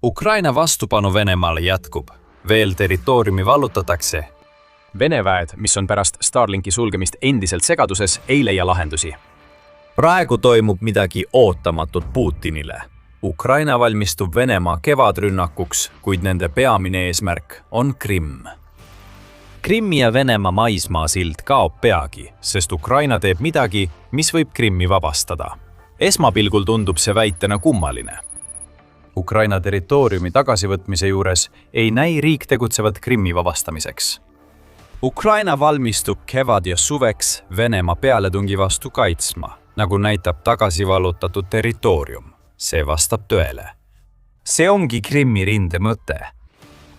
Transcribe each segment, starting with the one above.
Ukraina vastupanu Venemaale jätkub. Veel territooriumi vallutatakse. Vene väed, mis on pärast Starlinki sulgemist endiselt segaduses, ei leia lahendusi. Praegu toimub midagi ootamatut Putinile. Ukraina valmistub Venemaa kevadrünnakuks, kuid nende peamine eesmärk on Krimm. Krimmi ja Venemaa maismaasild kaob peagi, sest Ukraina teeb midagi, mis võib Krimmi vabastada. Esmapilgul tundub see väitena kummaline. Ukraina territooriumi tagasivõtmise juures ei näi riik tegutsevat Krimmi vabastamiseks. Ukraina valmistub kevad ja suveks Venemaa pealetungi vastu kaitsma, nagu näitab tagasi vallutatud territoorium. See vastab tõele. See ongi Krimmi rinde mõte.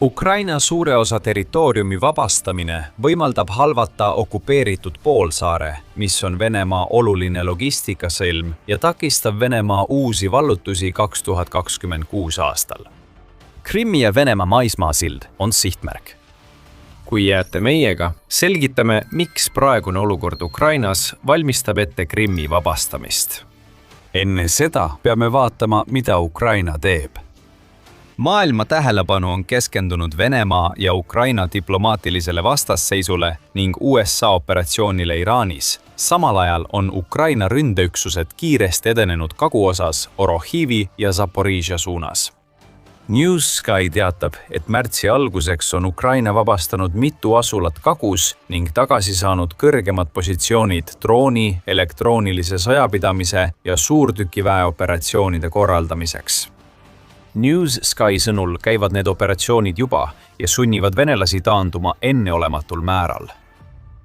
Ukraina suure osa territooriumi vabastamine võimaldab halvata okupeeritud poolsaare, mis on Venemaa oluline logistikasõlm ja takistab Venemaa uusi vallutusi 2026 aastal. Krimmi ja Venemaa maismaasild on sihtmärk. Kui jääte meiega, selgitame, miks praegune olukord Ukrainas valmistab ette Krimmi vabastamist. Enne seda peame vaatama, mida Ukraina teeb. Maailma tähelepanu on keskendunud Venemaa ja Ukraina diplomaatilisele vastasseisule ning USA operatsioonile Iraanis. Samal ajal on Ukraina ründeüksused kiiresti edenenud kaguosas Orohivi ja Zaporižja suunas. Newsky teatab, et märtsi alguseks on Ukraina vabastanud mitu asulat kagus ning tagasi saanud kõrgemad positsioonid drooni, elektroonilise sõjapidamise ja suurtükiväe operatsioonide korraldamiseks. Newsky sõnul käivad need operatsioonid juba ja sunnivad venelasi taanduma enneolematul määral.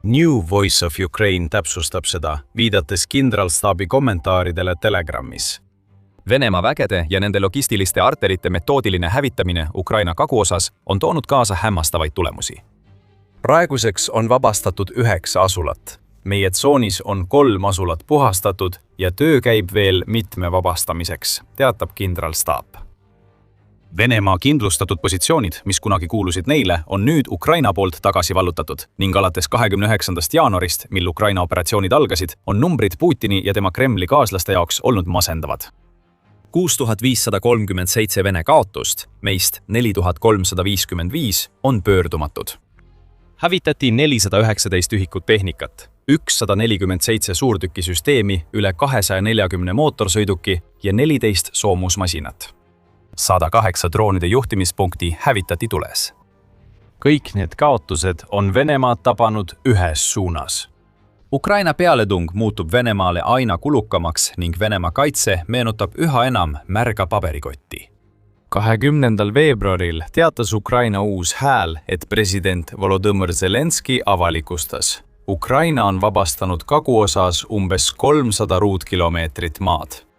New Voice of Ukraine täpsustab seda, viidates kindralstaabi kommentaaridele Telegramis. Venemaa vägede ja nende logistiliste arterite metoodiline hävitamine Ukraina kaguosas on toonud kaasa hämmastavaid tulemusi. Praeguseks on vabastatud 9 asulat. Meie tsoonis on 3 asulat puhastatud ja töö käib veel mitme vabastamiseks, teatab kindralstaap. Venemaa kindlustatud positsioonid, mis kunagi kuulusid neile, on nüüd Ukraina poolt tagasi vallutatud ning alates 29. jaanuarist, mil Ukraina operatsioonid algasid, on numbrid Putini ja tema Kremli kaaslaste jaoks olnud masendavad. 6537 Vene kaotust, meist 4355 on pöördumatud. Hävitati 419 ühikut tehnikat, 147 suurtükisüsteemi, üle 240 mootorsõiduki ja 14 soomusmasinat. 108 droonide juhtimispunkti hävitati tules. Kõik need kaotused on Venemaad tabanud ühes suunas. Ukraina pealetung muutub Venemaale aina kulukamaks ning Venemaa kaitse meenutab üha enam märga paberikotti. 20. veebruaril teatas Ukraina uus hääl, et president Volodõmõr Zelenski avalikustas. Ukraina on vabastanud kaguosas umbes 300 ruutkilomeetrit maad.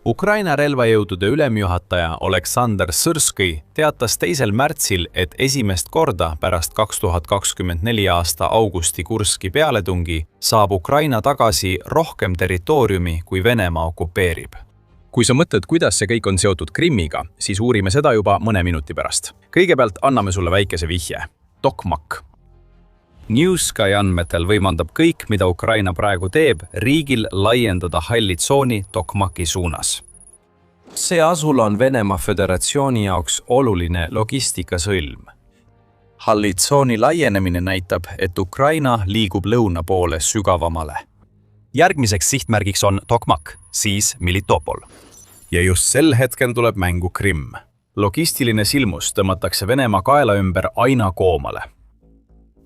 Ukraina relvajõudude ülemjuhataja Oleksandr Sõrskõi teatas 2. märtsil, et esimest korda pärast 2024 aasta augusti Kurski pealetungi saab Ukraina tagasi rohkem territooriumi, kui Venemaa okupeerib. Kui sa mõtled, kuidas see kõik on seotud Krimmiga, siis uurime seda juba mõne minuti pärast. Kõigepealt anname sulle väikese vihje. Tokmak. Newsky andmetel võimaldab kõik, mida Ukraina praegu teeb, riigil laiendada halli tsooni Tokmaki suunas. See asula on Venemaa Föderatsiooni jaoks oluline logistikasõlm. Halli tsooni laienemine näitab, et Ukraina liigub lõuna poole sügavamale. Järgmiseks sihtmärgiks on Tokmak, siis Melitopol. Ja just sel hetkel tuleb mängu Krimm. Logistiline silmus tõmmatakse Venemaa kaela ümber aina koomale.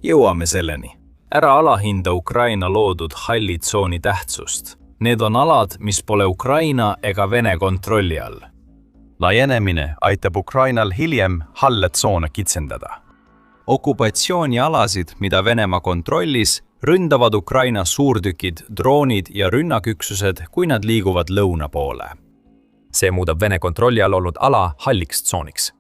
Jõuame selleni. Ära alahinda Ukraina loodud halli tsooni tähtsust. Need on alad, mis pole Ukraina ega Vene kontrolli all. Laienemine aitab Ukrainal hiljem halle tsoone kitsendada. Okupatsioonialasid, mida Venemaa kontrollis, ründavad Ukraina suurtükid, droonid ja rünnaküksused, kui nad liiguvad lõuna poole. See muudab Vene kontrolli all olnud ala halliks tsooniks.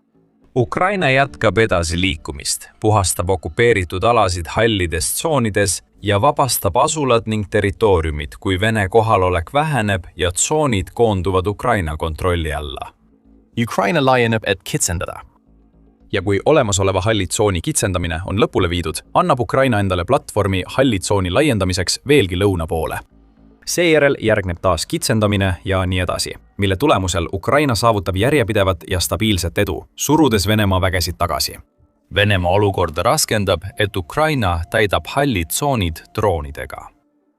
Ukraina jätkab edasi liikumist, puhastab okupeeritud alasid hallides tsoonides ja vabastab asulad ning territooriumid, kui Vene kohalolek väheneb ja tsoonid koonduvad Ukraina kontrolli alla. Ukraina laieneb, et kitsendada. Ja kui olemasoleva halli tsooni kitsendamine on lõpule viidud, annab Ukraina endale platvormi halli tsooni laiendamiseks veelgi lõuna poole. Seejärel järgneb taas kitsendamine ja nii edasi, mille tulemusel Ukraina saavutab järjepidevat ja stabiilset edu, surudes Venemaa vägesid tagasi. Venemaa olukorda raskendab, et Ukraina täidab hallid tsoonid droonidega.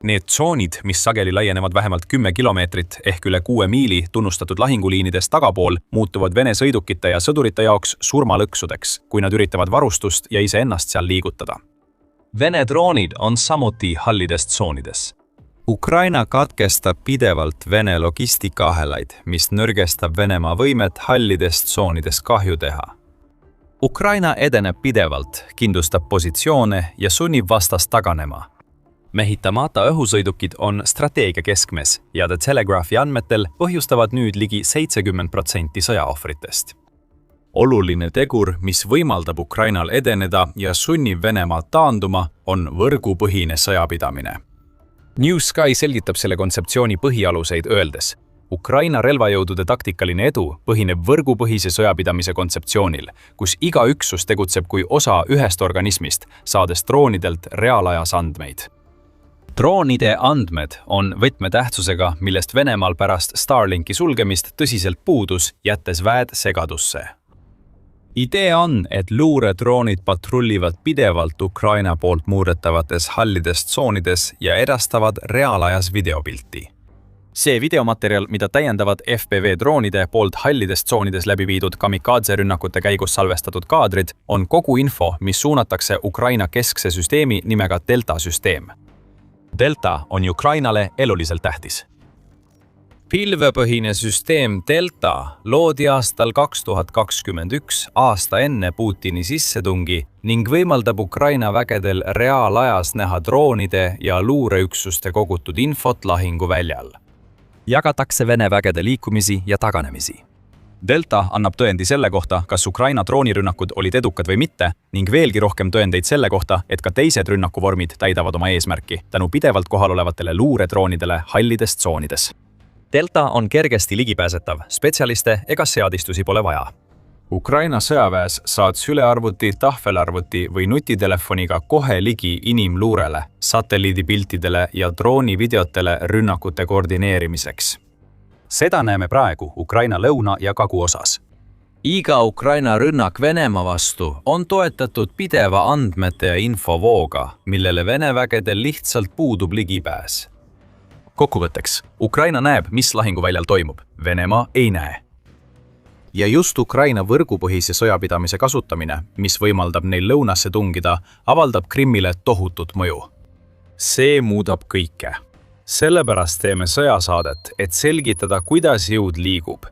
Need tsoonid, mis sageli laienevad vähemalt 10 kilomeetrit ehk üle 6 miili tunnustatud lahinguliinidest tagapool, muutuvad Vene sõidukite ja sõdurite jaoks surmalõksudeks, kui nad üritavad varustust ja iseennast seal liigutada. Vene droonid on samuti hallides tsoonides. Ukraina katkestab pidevalt Vene logistikaahelaid, mis nõrgestab Venemaa võimet hallides tsoonides kahju teha. Ukraina edeneb pidevalt, kindlustab positsioone ja sunnib vastast taganema. Mehitamata õhusõidukid on strateegia keskmes ja The Telegraphi andmetel põhjustavad nüüd ligi 70% sõjaohvritest. Oluline tegur, mis võimaldab Ukrainal edeneda ja sunnib Venemaad taanduma, on võrgupõhine sõjapidamine. New Sky selgitab selle kontseptsiooni põhialuseid öeldes: Ukraina relvajõudude taktikaline edu põhineb võrgupõhise sõjapidamise kontseptsioonil, kus iga üksus tegutseb kui osa ühest organismist, saades droonidelt reaalajas andmeid. Droonide andmed on võtmetähtsusega, millest Venemaal pärast Starlinki sulgemist tõsiselt puudus, jättes väed segadusse. Idee on, et luuredroonid patrullivad pidevalt Ukraina poolt muudetavates hallides tsoonides ja edastavad reaalajas videopilti. See videomaterjal, mida täiendavad FPV droonide poolt hallides tsoonides läbi viidud kamikaadserünnakute käigus salvestatud kaadrid, on kogu info, mis suunatakse Ukraina keskse süsteemi nimega Delta-süsteem. Delta on Ukrainale eluliselt tähtis. Pilvepõhine süsteem Delta loodi aastal 2021 aasta enne Putini sissetungi ning võimaldab Ukraina vägedel reaalajas näha droonide ja luureüksuste kogutud infot lahinguväljal. Jagatakse Vene vägede liikumisi ja taganemisi. Delta annab tõendi selle kohta, kas Ukraina droonirünnakud olid edukad või mitte, ning veelgi rohkem tõendeid selle kohta, et ka teised rünnakuvormid täidavad oma eesmärki tänu pidevalt kohal olevatele luuredroonidele hallides tsoonides. Delta on kergesti ligipääsetav, spetsialiste ega seadistusi pole vaja. Ukraina sõjaväes saad sülearvuti, tahvelarvuti või nutitelefoniga kohe ligi inimluurele, satelliidipiltidele ja droonivideotele rünnakute koordineerimiseks. Seda näeme praegu Ukraina lõuna- ja kaguosas. Iga Ukraina rünnak Venemaa vastu on toetatud pideva andmete ja infovooga, millele Vene vägedel lihtsalt puudub ligipääs. Kokkuvõtteks, Ukraina näeb, mis lahinguväljal toimub, Venemaa ei näe. Ja just Ukraina võrgupõhise sõjapidamise kasutamine, mis võimaldab neil lõunasse tungida, avaldab Krimmile tohutut mõju. See muudab kõike. Sellepärast teeme sõjasaadet, et selgitada, kuidas jõud liigub.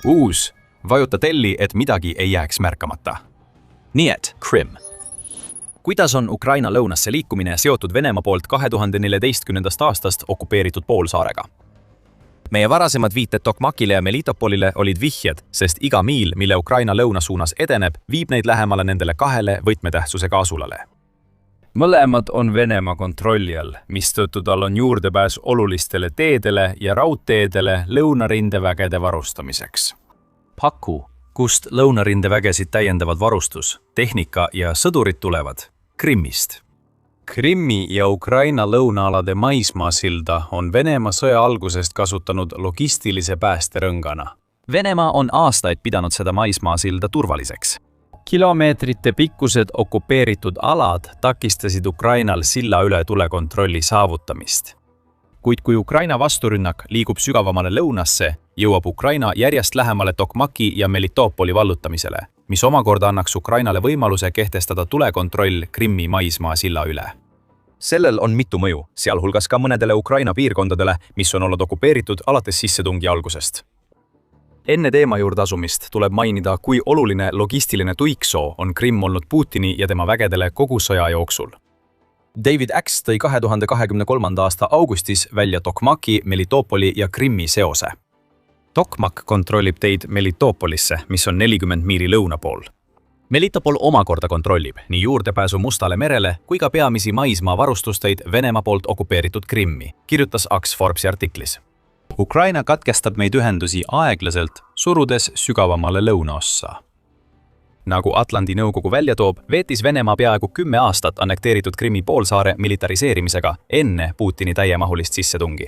Uus, vajuta telli, et midagi ei jääks märkamata. Nii et Krimm. Kuidas on Ukraina lõunasse liikumine seotud Venemaa poolt 2014. aastast okupeeritud poolsaarega? Meie varasemad viited Tokmakile ja Melitopolile olid vihjed, sest iga miil, mille Ukraina lõuna suunas edeneb, viib neid lähemale nendele kahele võtmetähtsusega asulale. Mõlemad on Venemaa kontrolli all, mistõttu tal on juurdepääs olulistele teedele ja raudteedele lõunarindevägede varustamiseks. Paku, kust lõunarindevägesid täiendavad varustus, tehnika ja sõdurid tulevad, Krimmist. Krimmi ja Ukraina lõunaalade maismaasilda on Venemaa sõja algusest kasutanud logistilise päästerõngana. Venemaa on aastaid pidanud seda maismaasilda turvaliseks. Kilomeetrite pikkused okupeeritud alad takistasid Ukrainal silla üle tulekontrolli saavutamist. Kuid kui Ukraina vasturünnak liigub sügavamale lõunasse, jõuab Ukraina järjest lähemale Tokmaki ja Melitopoli vallutamisele, mis omakorda annaks Ukrainale võimaluse kehtestada tulekontroll Krimmi maismaa silla üle. Sellel on mitu mõju, sealhulgas ka mõnedele Ukraina piirkondadele, mis on olnud okupeeritud alates sissetungi algusest. Enne teema juurde asumist tuleb mainida, kui oluline logistiline tuiksoo on Krimm olnud Putini ja tema vägedele kogu sõja jooksul. David X tõi 2023. aasta augustis välja Tokmaki, Melitopoli ja Krimmi seose. Tokmak kontrollib teid Melitopolisse, mis on 40 miili lõuna pool. Melitopol omakorda kontrollib nii juurdepääsu Mustale merele kui ka peamisi maismaa varustusteid Venemaa poolt okupeeritud Krimmi, kirjutas Ax Forbesi artiklis. Ukraina katkestab meid ühendusi aeglaselt, surudes sügavamale lõunaossa. Nagu Atlandi nõukogu välja toob, veetis Venemaa peaaegu 10 aastat annekteeritud Krimmi poolsaare militariseerimisega enne Putini täiemahulist sissetungi.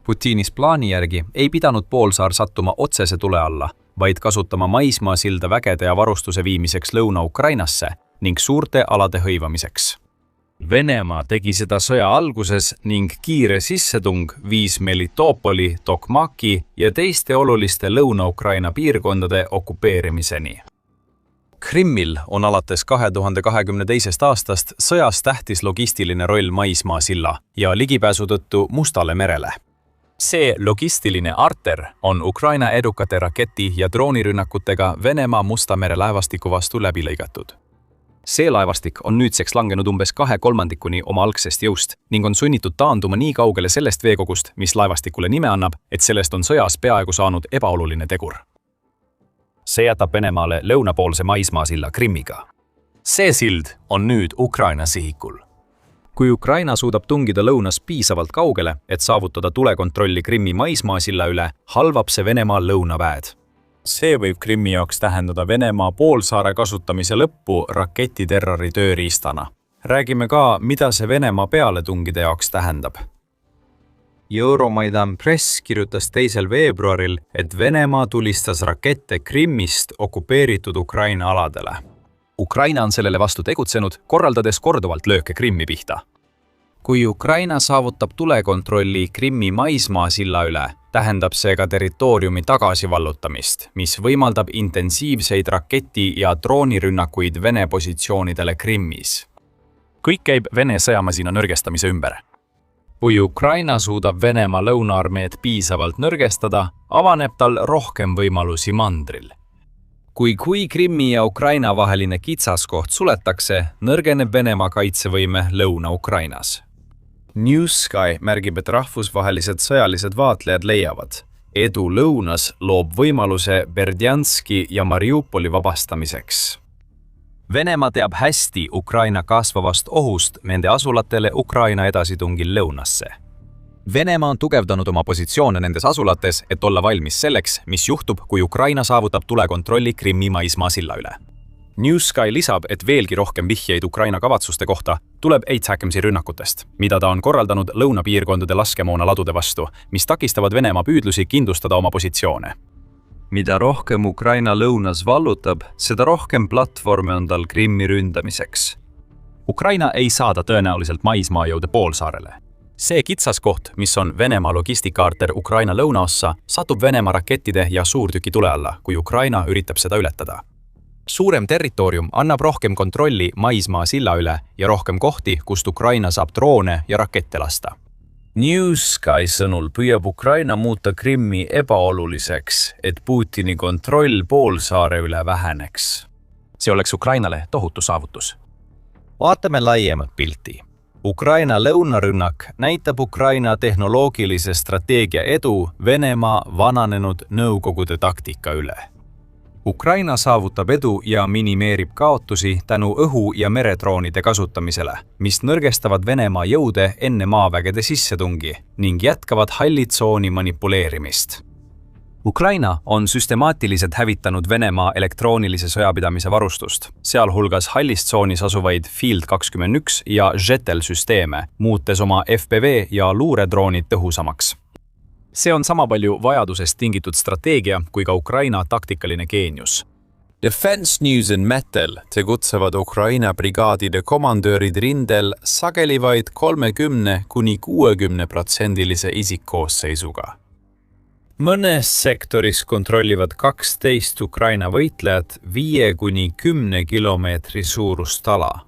Putinis plaani järgi ei pidanud poolsaar sattuma otsese tule alla, vaid kasutama maismaasilda vägede ja varustuse viimiseks Lõuna-Ukrainasse ning suurte alade hõivamiseks. Venemaa tegi seda sõja alguses ning kiire sissetung viis Melitopoli, Tokmaki ja teiste oluliste Lõuna-Ukraina piirkondade okupeerimiseni. Krimmil on alates 2022. aastast sõjas tähtis logistiline roll maismaasilla ja ligipääsu tõttu Mustale merele. See logistiline arter on Ukraina edukate raketi- ja droonirünnakutega Venemaa Musta mere laevastiku vastu läbi lõigatud. See laevastik on nüüdseks langenud umbes 2/3 oma algsest jõust ning on sunnitud taanduma nii kaugele sellest veekogust, mis laevastikule nime annab, et sellest on sõjas peaaegu saanud ebaoluline tegur. See jätab Venemaale lõunapoolse maismaasilla Krimmiga. See sild on nüüd Ukraina sihikul. Kui Ukraina suudab tungida lõunas piisavalt kaugele, et saavutada tulekontrolli Krimmi maismaasilla üle, halvab see Venemaa lõunaväed. See võib Krimmi jaoks tähendada Venemaa poolsaare kasutamise lõppu raketiterrori tööriistana. Räägime ka, mida see Venemaa pealetungide jaoks tähendab. Euromaidan Press kirjutas 2. veebruaril, et Venemaa tulistas rakette Krimmist okupeeritud Ukraina aladele. Ukraina on sellele vastu tegutsenud, korraldades korduvalt lööke Krimmi pihta. Kui Ukraina saavutab tulekontrolli Krimmi maismaasilla üle, tähendab see ka territooriumi tagasivallutamist, mis võimaldab intensiivseid raketi- ja droonirünnakuid Vene positsioonidele Krimmis. Kõik käib Vene sõjamasina nõrgestamise ümber. Kui Ukraina suudab Venemaa lõunaarmeed piisavalt nõrgestada, avaneb tal rohkem võimalusi mandril. Kui Krimmi ja Ukraina vaheline kitsaskoht suletakse, nõrgeneb Venemaa kaitsevõime Lõuna-Ukrainas. Newsky märgib, et rahvusvahelised sõjalised vaatlejad leiavad, edu lõunas loob võimaluse Berdjanski ja Mariupoli vabastamiseks. Venemaa teab hästi Ukraina kasvavast ohust nende asulatele Ukraina edasitungil lõunasse. Venemaa on tugevdanud oma positsioone nendes asulates, et olla valmis selleks, mis juhtub, kui Ukraina saavutab tulekontrolli Krimmi maismaasilla üle. Newsky lisab, et veelgi rohkem vihjeid Ukraina kavatsuste kohta tuleb ATACMS-i rünnakutest, mida ta on korraldanud lõunapiirkondade laskemoonaladude vastu, mis takistavad Venemaa püüdlusi kindlustada oma positsioone. Mida rohkem Ukraina lõunas vallutab, seda rohkem platvorme on tal Krimmi ründamiseks. Ukraina ei saada tõenäoliselt maismaajõude poolsaarele. See kitsaskoht, mis on Venemaa logistikaarter Ukraina lõunaossa, satub Venemaa rakettide ja suurtüki tule alla, kui Ukraina üritab seda ületada. Suurem territoorium annab rohkem kontrolli maismaasilla üle ja rohkem kohti, kust Ukraina saab droone ja rakette lasta. Newsky sõnul püüab Ukraina muuta Krimmi ebaoluliseks, et Putini kontroll poolsaare üle väheneks. See oleks Ukrainale tohutu saavutus. Vaatame laiemat pilti. Ukraina lõunarünnak näitab Ukraina tehnoloogilise strateegia edu Venemaa vananenud Nõukogude taktika üle. Ukraina saavutab edu ja minimeerib kaotusi tänu õhu- ja meredroonide kasutamisele, mis nõrgestavad Venemaa jõude enne maavägede sissetungi ning jätkavad hallitsooni manipuleerimist. Ukraina on süstemaatiliselt hävitanud Venemaa elektroonilise sõjapidamise varustust, sealhulgas hallitsoonis asuvaid Field 21 ja Jetel süsteeme, muutes oma FPV ja luuredroonid tõhusamaks. See on sama palju vajadusest tingitud strateegia kui ka Ukraina taktikaline geenius. Defense News and Metal tegutsevad Ukraina brigaadide komandöörid rindel sageli vaid 30–60% isikkoosseisuga. Mõnes sektoris kontrollivad 12 Ukraina võitlejat 5–10 kilomeetri suurust ala.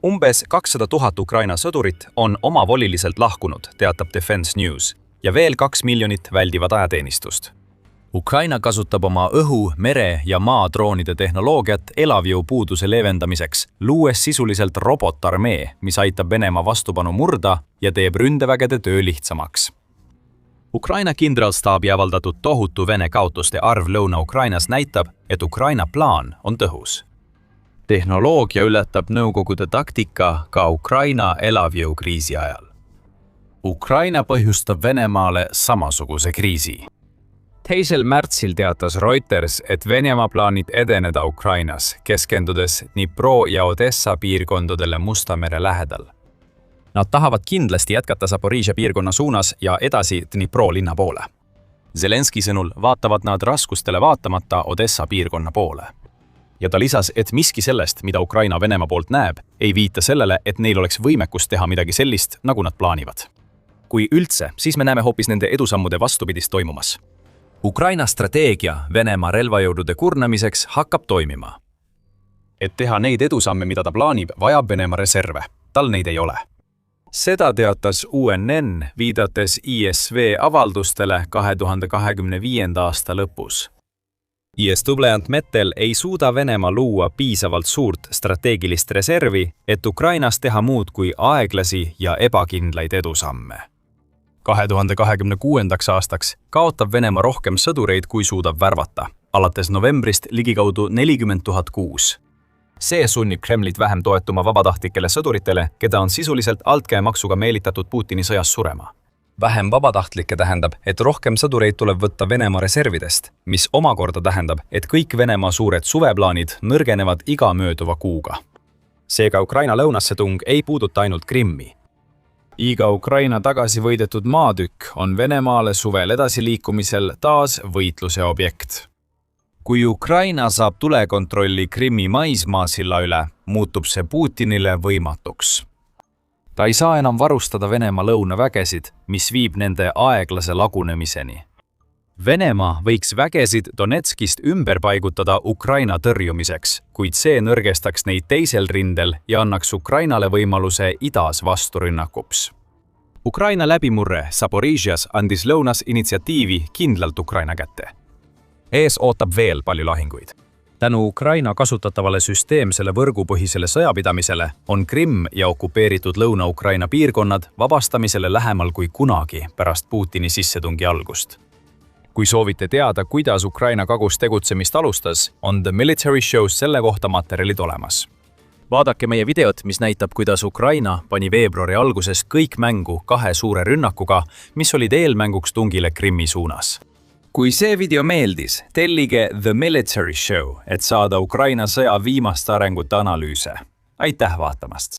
Umbes 200 000 Ukraina sõdurit on omavoliliselt lahkunud, teatab Defense News, ja veel 2 miljonit väldivad ajateenistust. Ukraina kasutab oma õhu-, mere- ja maadroonide tehnoloogiat elavjõu puuduse leevendamiseks, luues sisuliselt robotarmee, mis aitab Venemaa vastupanu murda ja teeb ründevägede töö lihtsamaks. Ukraina kindralstaabi avaldatud tohutu Vene kaotuste arv Lõuna-Ukrainas näitab, et Ukraina plaan on tõhus. Tehnoloogia ületab Nõukogude taktika ka Ukraina elavjõukriisi ajal. Ukraina põhjustab Venemaale samasuguse kriisi. 2. märtsil teatas Reuters, et Venemaa plaanib edeneda Ukrainas, keskendudes Dnipro ja Odessa piirkondadele Musta mere lähedal. Nad tahavad kindlasti jätkata Zaporižžja piirkonna suunas ja edasi Dnipro linna poole. Zelenski sõnul vaatavad nad raskustele vaatamata Odessa piirkonna poole. Ja ta lisas, et miski sellest, mida Ukraina Venemaa poolt näeb, ei viita sellele, et neil oleks võimekust teha midagi sellist, nagu nad plaanivad. Kui üldse, siis me näeme hoopis nende edusammude vastupidist toimumas. Ukraina strateegia Venemaa relvajõudude kurnamiseks hakkab toimima. Et teha neid edusamme, mida ta plaanib, vajab Venemaa reserve. Tal neid ei ole. Seda teatas UNN, viidates ISV avaldustele 2025. aasta lõpus. ISW Metel ei suuda Venemaa luua piisavalt suurt strateegilist reservi, et Ukrainas teha muud kui aeglasi ja ebakindlaid edusamme. 2026. aastaks kaotab Venemaa rohkem sõdureid, kui suudab värvata, alates novembrist ligikaudu 40 006. See sunnib Kremlit vähem toetuma vabatahtlikele sõduritele, keda on sisuliselt altkäemaksuga meelitatud Putini sõjas surema. Vähem vabatahtlikke tähendab, et rohkem sõdureid tuleb võtta Venemaa reservidest, mis omakorda tähendab, et kõik Venemaa suured suveplaanid nõrgenevad iga mööduva kuuga. Seega Ukraina lõunasse tung ei puuduta ainult Krimmi. Iga Ukraina tagasi võidetud maatükk on Venemaale suvel edasiliikumisel taas võitluse objekt. Kui Ukraina saab tulekontrolli Krimmi maismaasilla üle, muutub see Putinile võimatuks. Ta ei saa enam varustada Venemaa lõunavägesid, mis viib nende aeglase lagunemiseni. Venemaa võiks vägesid Donetskist ümber paigutada Ukraina tõrjumiseks, kuid see nõrgestaks neid teisel rindel ja annaks Ukrainale võimaluse idas vasturünnakuks. Ukraina läbimurre Zaporižžjas andis lõunas initsiatiivi kindlalt Ukraina kätte. Ees ootab veel palju lahinguid. Tänu Ukraina kasutatavale süsteemsele võrgupõhisele sõjapidamisele on Krimm ja okupeeritud Lõuna-Ukraina piirkonnad vabastamisele lähemal kui kunagi pärast Putini sissetungi algust. Kui soovite teada, kuidas Ukraina kagus tegutsemist alustas, on The Military Show's selle kohta materjalid olemas. Vaadake meie videot, mis näitab, kuidas Ukraina pani veebruari alguses kõik mängu 2 suure rünnakuga, mis olid eelmänguks tungile Krimmi suunas. Kui see video meeldis, tellige The Military Show, et saada Ukraina sõja viimaste arengute analüüse. Aitäh vaatamast!